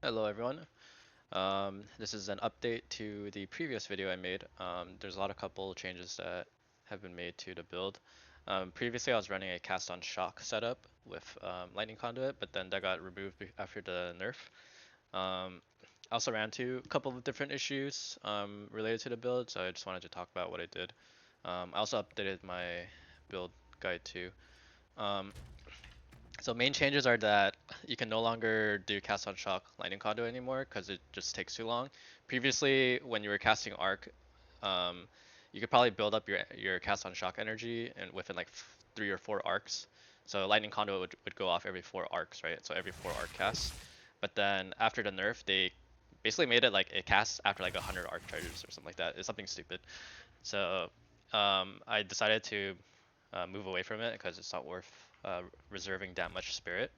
Hello everyone. This is an update to the previous video I made. There's a couple changes that have been made to the build. Previously I was running a cast on shock setup with lightning conduit, but then that got removed after the nerf. I also ran into a couple of different issues related to the build, so I just wanted to talk about what I did. I also updated my build guide too. Um, so main changes are that you can no longer do cast on shock lightning conduit anymore because it just takes too long. Previously, when you were casting arc, um, you could probably build up your cast on shock energy and within like 3 or 4 arcs. So lightning conduit would go off every 4 arcs, right? So every 4 arc casts. But then after the nerf, they basically made it like it casts after like 100 arc charges or something like that. It's something stupid. So I decided to move away from it because it's not worth reserving that much spirit.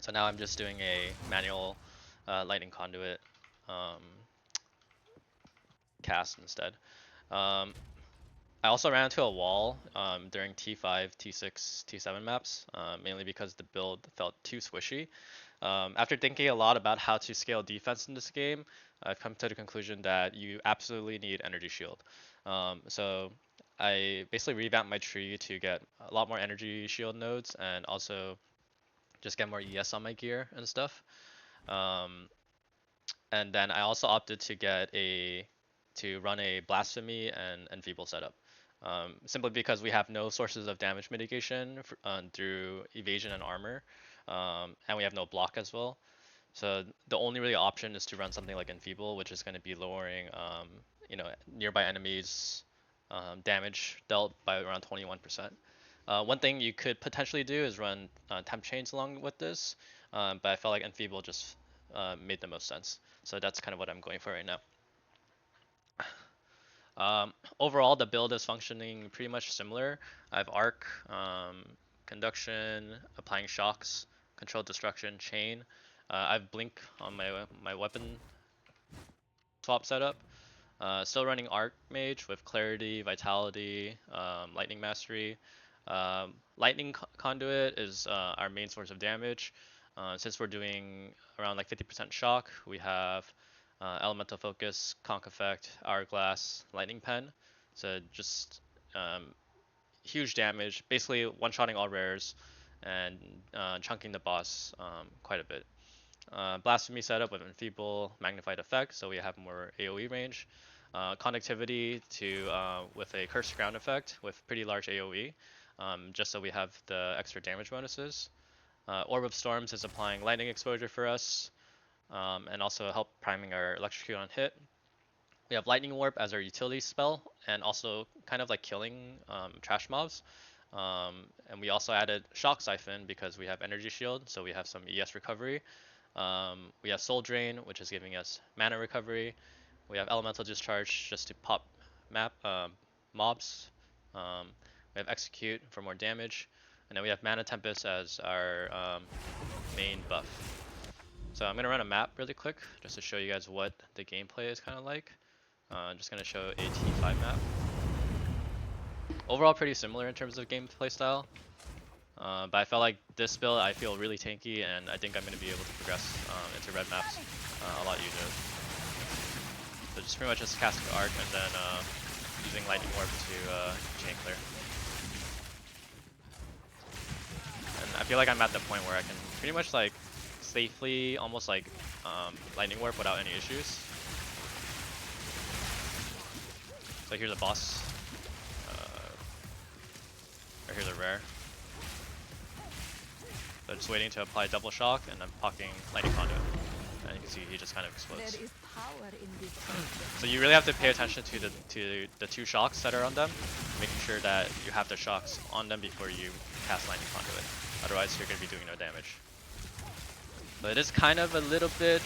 So now I'm just doing a manual lightning conduit um, cast instead. Um, I also ran into a wall during T5, T6, T7 maps, mainly because the build felt too squishy. After thinking a lot about how to scale defense in this game, I've come to the conclusion that you absolutely need energy shield. So I basically revamped my tree to get a lot more energy shield nodes and also just get more ES on my gear and stuff. Um, and then I also opted to run a blasphemy and enfeeble setup. Simply because we have no sources of damage mitigation through evasion and armor, and we have no block as well. So the only really option is to run something like enfeeble, which is going to be lowering, nearby enemies damage dealt by around 21%. One thing you could potentially do is run temp chains along with this, but I felt like enfeeble just made the most sense. So that's kind of what I'm going for right now. Overall, the build is functioning pretty much similar. I have arc, conduction, applying shocks, controlled destruction, chain. I have blink on my weapon swap setup. Still running arc mage with clarity, vitality, lightning mastery. Lightning conduit is our main source of damage. Since we're doing around like 50% shock, we have elemental focus, conk effect, hourglass, lightning pen. So just huge damage, basically one-shotting all rares and chunking the boss quite a bit. Blasphemy setup with enfeeble magnified effect, so we have more AoE range. Conductivity with a cursed ground effect with pretty large AoE, just so we have the extra damage bonuses. Orb of Storms is applying lightning exposure for us, and also help priming our electrocute on hit. We have Lightning Warp as our utility spell, and also kind of like killing trash mobs. And we also added Shock Siphon because we have Energy Shield, so we have some ES recovery. We have Soul Drain, which is giving us mana recovery. We have Elemental Discharge just to pop mobs. We have Execute for more damage. And then we have Mana Tempest as our main buff. So I'm going to run a map really quick just to show you guys what the gameplay is kind of like. I'm just going to show a T5 map. Overall pretty similar in terms of gameplay style. But I felt like this build I feel really tanky, and I think I'm going to be able to progress into red maps a lot easier. So just pretty much just casting arc and then using lightning warp to chain clear. And I feel like I'm at the point where I can pretty much like safely almost like lightning warp without any issues. So here's a boss. Or here's a rare. So just waiting to apply double shock, and I'm pocketing lightning conduit. And you can see he just kind of explodes. There is power in this. So you really have to pay attention to the 2 shocks that are on them, making sure that you have the shocks on them before you cast lightning conduit. Otherwise, you're going to be doing no damage. But it is kind of a little bit,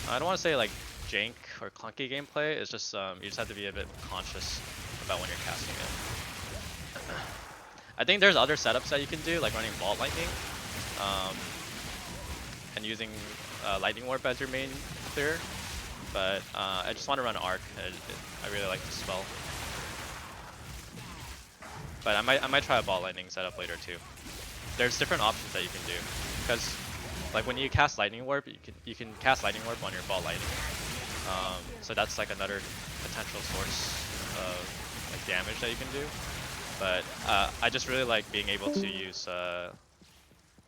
I don't want to say like jank or clunky gameplay. It's just you just have to be a bit conscious about when you're casting it. I think there's other setups that you can do, like running Vault Lightning, and using Lightning Warp as your main clear. But I just want to run Arc. I really like this spell. But I might try a Ball Lightning setup later too. There's different options that you can do, because Like when you cast Lightning Warp, you can cast Lightning Warp on your ball lightning. So that's like another potential source of like damage that you can do. But I just really like being able to use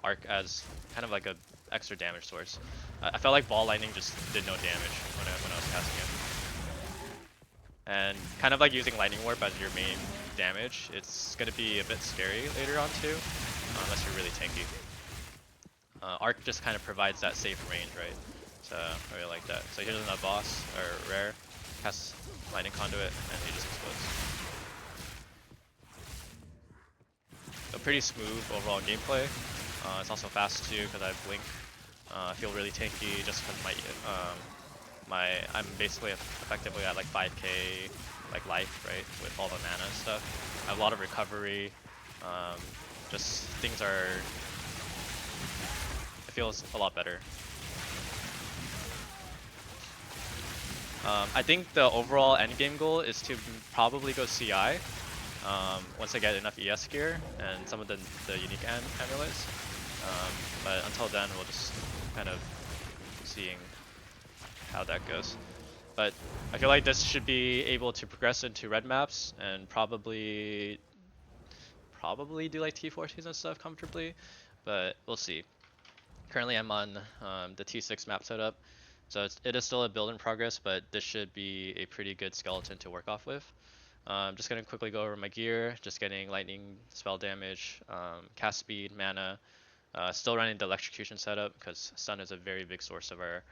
Arc as kind of like a extra damage source. I felt like ball lightning just did no damage when I was casting it. And kind of like using Lightning Warp as your main damage, it's going to be a bit scary later on too, unless you're really tanky. Arc just kind of provides that safe range, right? So I really like that. So here's another boss, or rare, casts Lightning Conduit, and he just explodes. So pretty smooth overall gameplay. It's also fast too because I have Blink. I feel really tanky just because I'm basically effectively at like 5k like life, right, with all the mana and stuff. I have a lot of recovery. Just things are. It feels a lot better. I think the overall endgame goal is to probably go CI once I get enough ES gear and some of the unique amulets. But until then, we'll just kind of seeing how that goes. But I feel like this should be able to progress into red maps and probably do like T14s and stuff comfortably, but we'll see. Currently I'm on the T6 map setup, so it is still a build in progress, but this should be a pretty good skeleton to work off with. I'm just going to quickly go over my gear, just getting lightning spell damage, cast speed, mana, still running the electrocution setup because stun is a very big source of our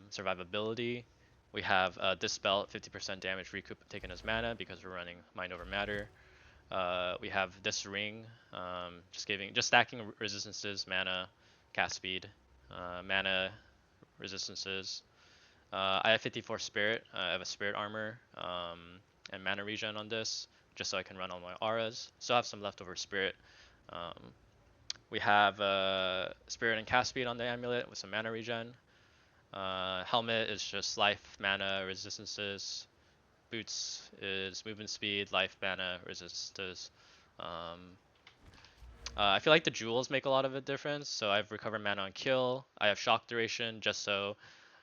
survivability. We have Dispel, 50% damage recoup taken as mana because we're running Mind Over Matter. We have this ring, just stacking resistances, mana, cast speed, mana, resistances. I have 54 spirit. I have a spirit armor and mana regen on this, just so I can run all my auras. Still have some leftover spirit. We have spirit and cast speed on the amulet with some mana regen. Helmet is just life, mana, resistances. Boots is movement speed, life, mana, resistances. I feel like the jewels make a lot of a difference. So I've recovered mana on kill. I have shock duration just so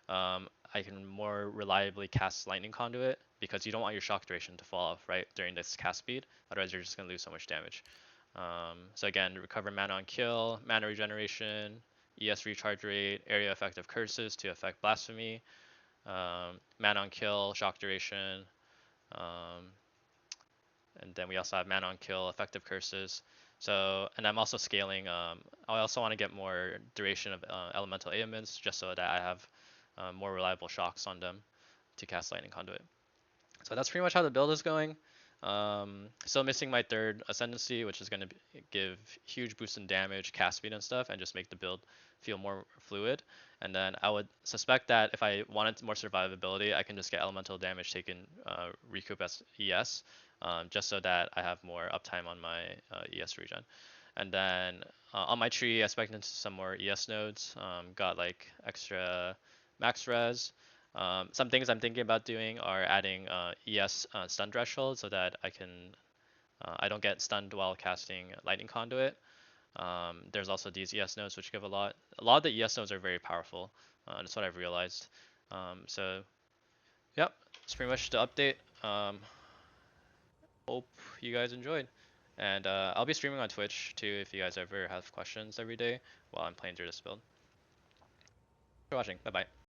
I can more reliably cast Lightning Conduit because you don't want your shock duration to fall off right during this cast speed. Otherwise, you're just gonna lose so much damage. So again, recover mana on kill, mana regeneration, ES recharge rate, area effective curses to affect blasphemy, mana on kill, shock duration, and then we also have mana on kill, effective curses. So, and I'm also scaling. I also want to get more duration of elemental ailments just so that I have more reliable shocks on them to cast Lightning Conduit. So that's pretty much how the build is going. Still missing my third ascendancy, which is going to give huge boost in damage, cast speed and stuff, and just make the build feel more fluid. And then I would suspect that if I wanted more survivability, I can just get elemental damage taken recoup as ES, just so that I have more uptime on my ES regen. And then on my tree, I spec'd into some more ES nodes, got like extra max res. Some things I'm thinking about doing are adding ES stun threshold so that I don't get stunned while casting Lightning Conduit. There's also these ES nodes which give a lot. A lot of the ES nodes are very powerful. That's what I've realized. So, yep, that's pretty much the update. Hope you guys enjoyed. And I'll be streaming on Twitch too if you guys ever have questions every day while I'm playing through this build. Thanks for watching. Bye bye.